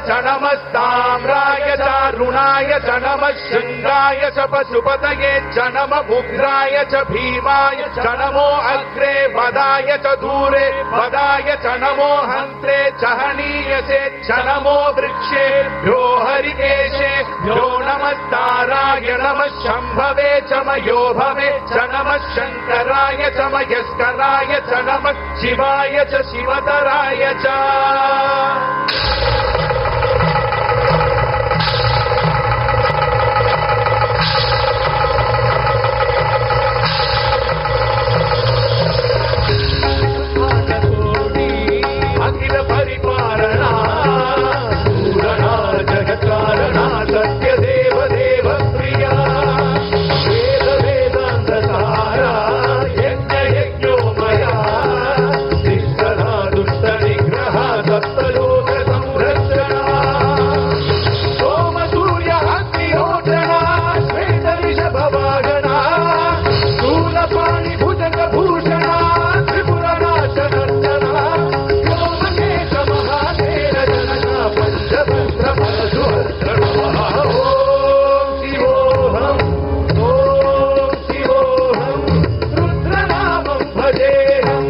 च नमस्ताम्राय चारुणाय च नमः शृङ्गाय च पशुपतये च नमः उग्राय च भीमाय च नमो अग्रे वदाय च दूरे वदाय च नमो हन्त्रे च हनीयसे च नमो वृक्षेभ्यो हरिकेशेभ्यो नमस्ताराय नमः शम्भवे च मयो भवे च नमः शङ्कराय च मयस्कराय च नमः शिवाय च शिवतराय च अखिल परिपालना पूरणा जगत्कारणा सत्य देव देव प्रिया वेद वेदांत सारा यज्ञ यज्ञोमया शिष्टना दुष्ट निग्रह सप्तलोक संरक्षणा सोम सूर्य अग्निहोत्रणा श्वेत ऋषभ वाहना शूलपाणि भुजंग भूषणा त्रिपुरनाशनर्चना व्योमकेश महातेर जनका पंचतंत्र परशुहर्षणा ओम शिवोऽहम् रुद्रनामं भजेऽहम्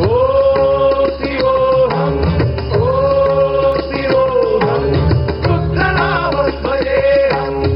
ओम शिवोऽहम् रुद्रनामं भजेऽहम्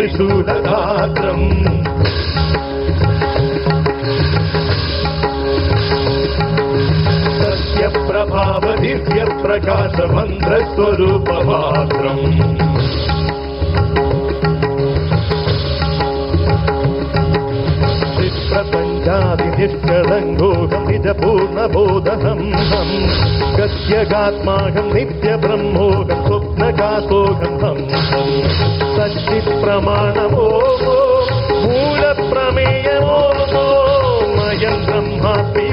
त्रिशूलगात्रम् सत्यप्रभाव दिव्य प्रकाश मंत्र स्वरूपमात्रम् प्रपञ्चादिनिष्कलङ्गोऽहं निजपूर्णबोधहं कस्यगात्माहं नित्यब्रह्मोऽहं स्वप्नकाशोऽहं सच्चित्प्रमाणमो मूलप्रमेयमो मयं ब्रह्मास्मि